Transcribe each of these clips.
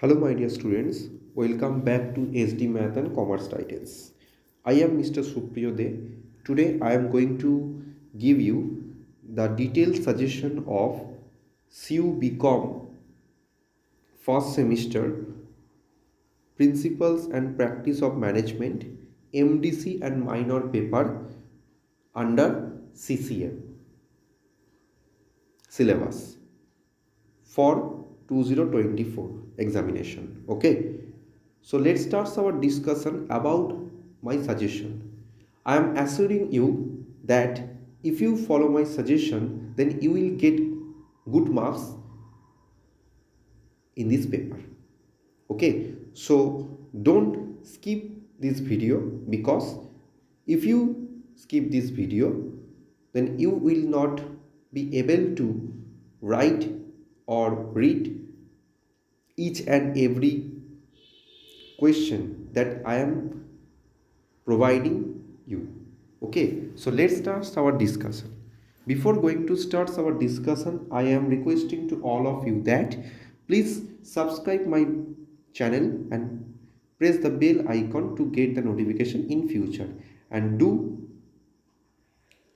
Hello, my dear students. Welcome back to SD Math and Commerce Titles. I am Mr. Supriyo De. Today, I am going to give you the detailed suggestion of CU BCom first semester Principles and Practice of Management MDC and minor paper under CCM syllabus for 2024 examination. Okay, so let's start our discussion about my suggestion. I am assuring you that if you follow my suggestion, then you will get good marks in this paper. Okay, so don't skip this video, because if you skip this video, then you will not be able to write or read each and every question that I am providing you. Okay, so let's start our discussion. Before going to start our discussion, I am requesting to all of you that please subscribe my channel and press the bell icon to get the notification in future, and do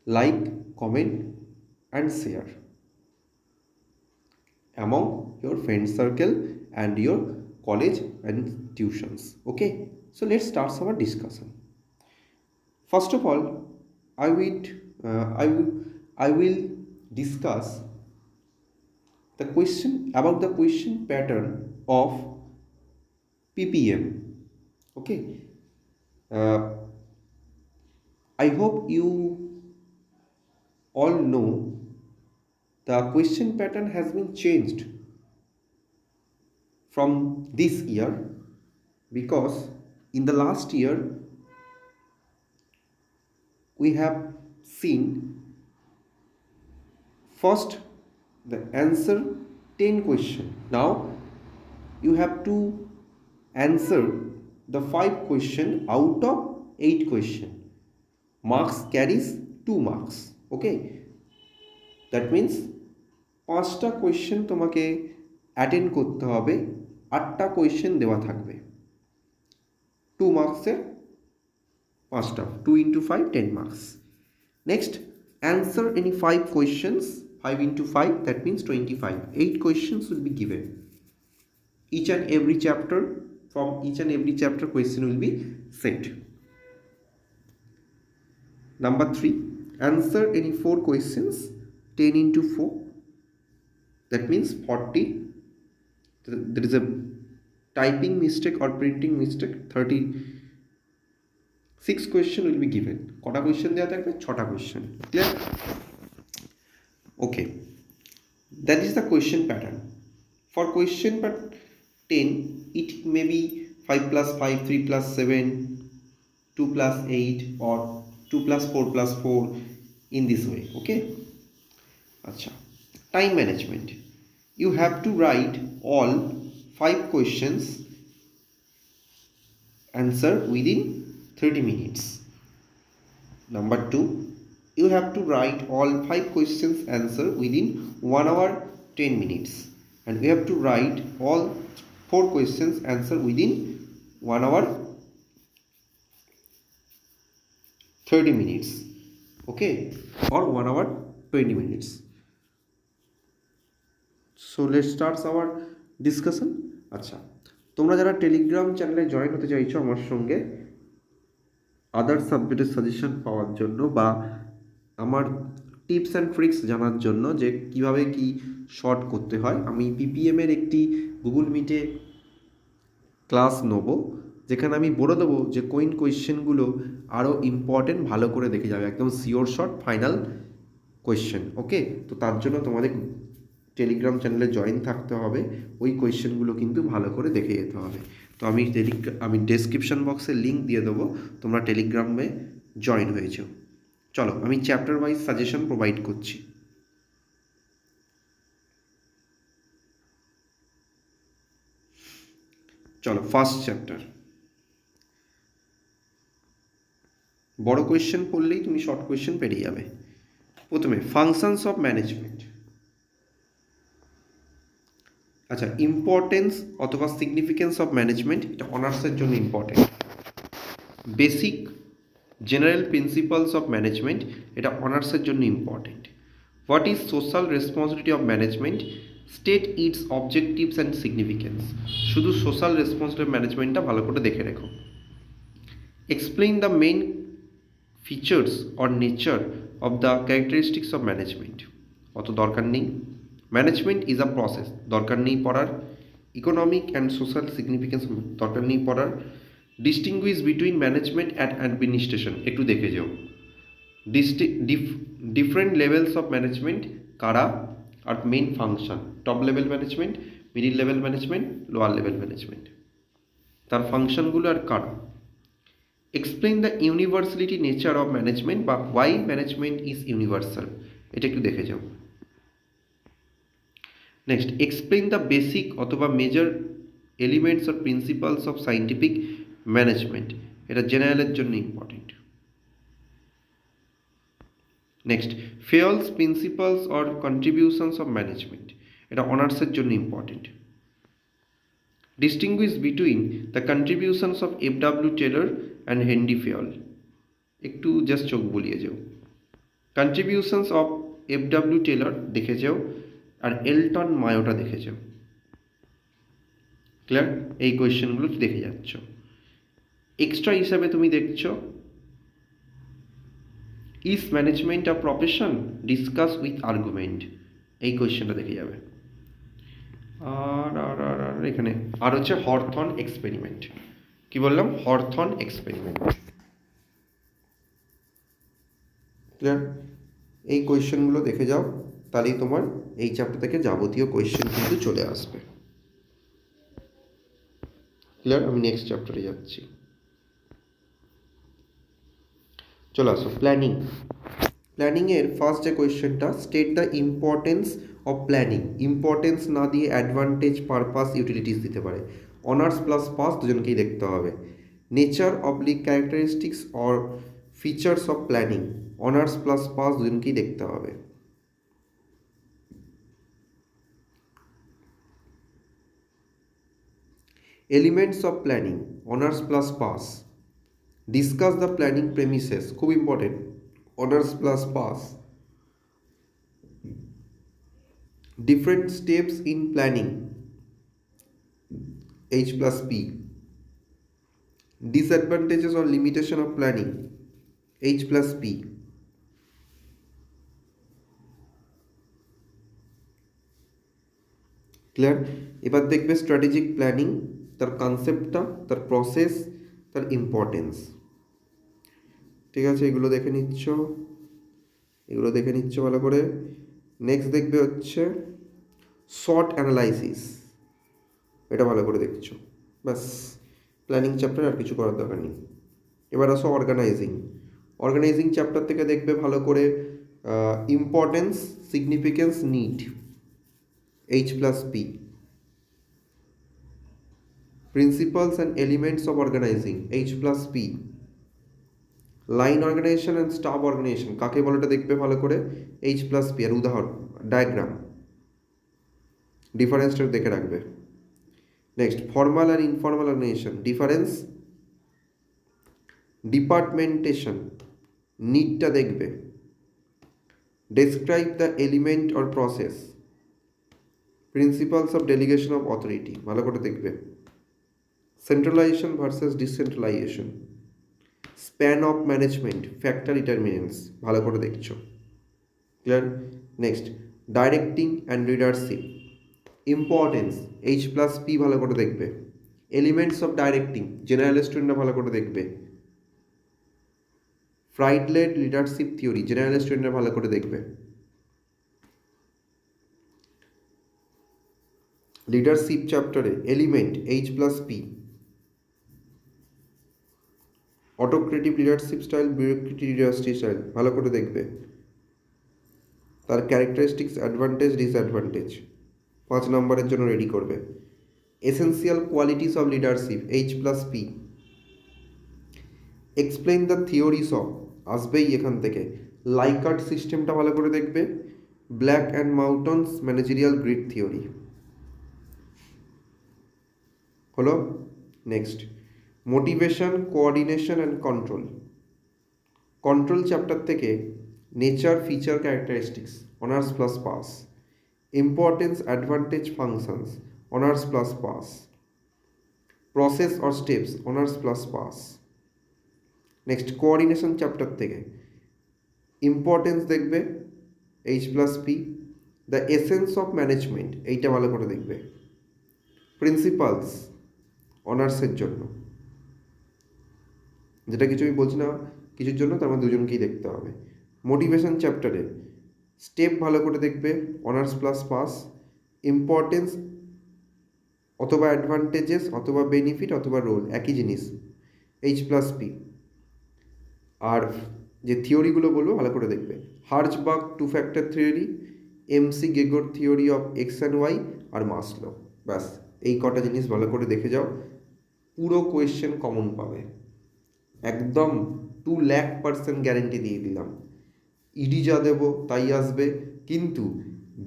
like, comment and share among your friend circle and your college and tuitions. Okay, so let's start our discussion. First of all, I will discuss the question pattern of PPM. Okay, uh, I hope you all know the question pattern has been changed from this year, because in the last year we have seen first the answer 10 question. Now you have to answer the 5 question out of 8 question. Marks carries 2 marks. Okay, that means 5টা question তোমাকে attend করতে হবে, 8টা question দেওয়া থাকবে। 2 মার্কসের 5টা, 2 into 5 10 marks. Next, answer any 5 questions, 5 into 5, that means 25. 8 questions will be given. Each and every chapter, from each and every chapter question will be sent. Number 3, answer any 4 questions, 10 into 4, that means 40. There is a typing mistake or printing mistake, 36 question will be given. কটা question দেওয়া থাকবে? 6টা question. Clear? Okay, that is the question pattern. For question but 10, it may be 5 plus 5, 3 plus 7, 2 plus 8, or 2 plus 4 plus 4, in this way. Okay, acha. Time management. You have to write all 5 questions answer within 30 minutes. Number 2, you have to write all 5 questions answer within 1 hour 10 minutes, and we have to write all 4 questions answer within 1 hour 30 minutes. Okay, or 1 hour 20 minutes. So let's start our discussion. আচ্ছা, তোমরা যারা Telegram চ্যানেলে join হতে চাইছো আমার সঙ্গে আদার সাবজেক্টের suggestion পাওয়ার জন্য, বা আমার টিপস অ্যান্ড ট্রিক্স জানার জন্য যে কিভাবে কি শর্ট করতে হয়, আমি পিপিএম এর একটি গুগল মিটে ক্লাস নেব, যেখানে আমি বলে দেবো যে কোয়েশ্চেনগুলো আরও ইম্পর্টেন্ট, ভালো করে দেখে যাবে, একদম সিওর শর্ট ফাইনাল কোয়েশ্চেন। ওকে, তো তার জন্য তোমাদের টেলিগ্রাম চ্যানেলে জয়েন থাকতে হবে, ওই কোয়েশ্চেনগুলো কিন্তু ভালো করে দেখে যেতে হবে। তো আমি ডেসক্রিপশন বক্সে লিঙ্ক দিয়ে দেবো, তোমরা টেলিগ্রামে জয়েন হয়েছো। চলো, আমি চ্যাপ্টার ওয়াইজ সাজেশন প্রোভাইড করছি। চলো, ফার্স্ট চ্যাপ্টার। বড় কোয়েশ্চেন পড়লেই তুমি শর্ট কোয়েশ্চেন পেরিয়ে যাবে। প্রথমে ফাংশনস অফ ম্যানেজমেন্ট। আচ্ছা, ইম্পর্টেন্স অথবা সিগনিফিকেন্স অফ ম্যানেজমেন্ট, এটা অনার্সের জন্য important. Basic general principles of management, এটা অনার্সের জন্য important. What is social responsibility of management, state it's objectives and significance. শুধু সোশ্যাল রেসপন্সিবিলিটি ম্যানেজমেন্টটা ভালো করে দেখে রেখো। Explain the main features or nature of the characteristics of management, অত দরকার নেই। ম্যানেজমেন্ট ইজ আ প্রসেস, দরকার নেই পড়ার। ইকোনমিক অ্যান্ড সোশ্যাল সিগনিফিকেন্স, দরকার নেই পড়ার। Distinguish between management and administration, একটু দেখে যাও। ডিফারেন্ট লেভেলস অফ ম্যানেজমেন্ট কারা আর main function, top level management, middle level management, lower level management, তার ফাংশনগুলো আর কারা। Explain the universality nature of management বা ওয়াই ম্যানেজমেন্ট ইজ ইউনিভার্সাল, এটা একটু দেখে যাও। নেক্সট, এক্সপ্লেইন দ্য বেসিক অথবা major elements or principles of scientific management, এটা জেনারেলের জন্য important. Next, Fayol's principles or contributions of management, এটা অনার্সের জন্য important. Distinguish between the contributions of F W. Taylor and Henry Fayol, একটু জাস্ট চোখ বুলিয়ে যাও। Contributions of F W. টেলর দেখে যাও, আর এলটন মায়োটা দেখে যাও। ক্লিয়ার? এই কোয়েশ্চেনগুলো দেখে যাচ্ছ। এক্সট্রা হিসাবে তুমি দেখছো is management a profession, discuss with argument, এই কোয়েশ্চেনটা দেখে যাবে। আর আর আর আর এখানে আর হচ্ছে হরথন এক্সপেরিমেন্ট। কি বললাম? হরথন এক্সপেরিমেন্ট। ক্লিয়ার? এই কোয়েশ্চেনগুলো দেখে যাও, তাহলেই তোমার এই চ্যাপ্টার থেকে যাবতীয় কোয়েশ্চেন কিন্তু চলে আসবে। ক্লিয়ার? আমি নেক্সট চ্যাপ্টারে যাচ্ছি। চলে আসো প্ল্যানিং। প্ল্যানিংয়ের ফার্স্ট যে কোয়েশ্চেনটা, state the importance of planning. Importance না দিয়ে অ্যাডভান্টেজ, পারপাস, ইউটিলিটিস দিতে পারে। অনার্স প্লাস পাস দুজনকেই দেখতে হবে। Nature oblique characteristics or features of planning, honours plus pass দুজনকেই দেখতে হবে। Elements of planning, honours plus pass. Discuss the planning premises, খুব important, honours plus pass. Different steps in planning, H plus P. Disadvantages or limitation of planning, H plus P. Clear? এবার দেখবে strategic planning, তার কনসেপ্টটা, তার process, তার importance. ঠিক আছে, এগুলো দেখে নিচ্ছ ভালো করে। নেক্সট দেখবে হচ্ছে শর্ট অ্যানালাইসিস, এটা ভালো করে দেখছো। ব্যাস, প্ল্যানিং চ্যাপ্টার আর কিছু করার দরকার নেই। এবার আসো অর্গানাইজিং। অর্গানাইজিং চ্যাপ্টার থেকে দেখবে ভালো করে importance, significance, need, H plus P. Principles and elements of organizing, H plus P. Line organization and staff organization কাকে বলে এটা দেখবে ভালো করে, H plus P। আর উদাহরণ ডায়াগ্রাম, ডিফারেন্সটা দেখে রাখবে। নেক্সট, ফর্মাল আর ইনফর্মাল অর্গানাইজেশন, ডিফারেন্স। ডিপার্টমেন্টেশন, নিডটা দেখবে। Describe the element or process, principles of delegation of authority, ভালো করে দেখবে। Centralisation versus decentralisation, span of management, factor determinants, ভালো করে দেখছো। Clear? Next, directing and leadership, importance, H plus P, ভালো করে দেখবে। এলিমেন্টস অফ ডাইরেক্টিং, জেনারেল স্টুডেন্টরা ভালো করে দেখবে। ফ্রাইডলেড লিডারশিপ থিওরি, জেনারেল স্টুডেন্টরা ভালো করে দেখবে। লিডারশিপ চ্যাপ্টারে element H plus P। Autocratic leadership style, bureaucratic leadership style, ভালো করে দেখবে। তার ক্যারেক্টারিস্টিক্স, অ্যাডভান্টেজ, ডিসঅ্যাডভান্টেজ 5 নম্বরের জন্য রেডি করবে। Essential qualities of leadership, H plus P। Explain the theories of, আসবেই এখান থেকে। লাইকার্ট সিস্টেমটা ভালো করে দেখবে। Blake and Mouton's managerial grid theory. হলো। Next, motivation, coordination and control. Control chapter থেকে nature, feature, characteristics, honours plus pass. Importance, advantage, functions, honours plus pass. Process or steps, honours plus pass. Next, coordination chapter থেকে importance দেখবে, H plus P. The essence of management, এইটা ভালো করে দেখবে। Principles, অনার্সের জন্য, যেটা কিছু আমি বলছি না কিছুর জন্য, তার মধ্যে দুজনকেই দেখতে হবে। মোটিভেশন চ্যাপ্টারে স্টেপ ভালো করে দেখবে, অনার্স প্লাস পাস। ইম্পর্টেন্স অথবা অ্যাডভান্টেজেস অথবা বেনিফিট অথবা রোল, একই জিনিস, এইচ প্লাস পি। আর যে থিওরিগুলো বলবো ভালো করে দেখবে, Herzberg two factor theory, McGregor theory of X and Y, আর মাসলো। ব্যাস, এই কটা জিনিস ভালো করে দেখে যাও, পুরো কোয়েশ্চেন কমন পাবে, একদম 2,00,000% গ্যারেন্টি দিয়ে দিলাম। ইডি যা দেবো তাই আসবে, কিন্তু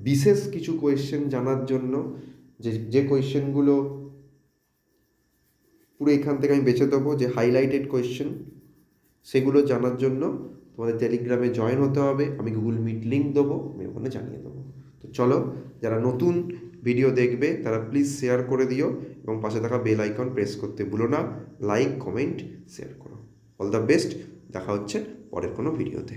বিশেষ কিছু কোয়েশ্চেন জানার জন্য, যে কোয়েশ্চেনগুলো পুরো এখান থেকে আমি বেছে দেবো, যে হাইলাইটেড কোয়েশ্চেন, সেগুলো জানার জন্য তোমাদের টেলিগ্রামে জয়েন হতে হবে। আমি গুগল মিট লিঙ্ক দেবো, আমি ওখানে জানিয়ে দেবো। তো চলো, যারা নতুন ভিডিও দেখবে তারা প্লিজ শেয়ার করে দিও, এবং পাশে থাকা বেল আইকন প্রেস করতে ভুলো না। লাইক, কমেন্ট, শেয়ার করো। অল দ্য বেস্ট, দেখা হচ্ছে পরের কোনো ভিডিওতে।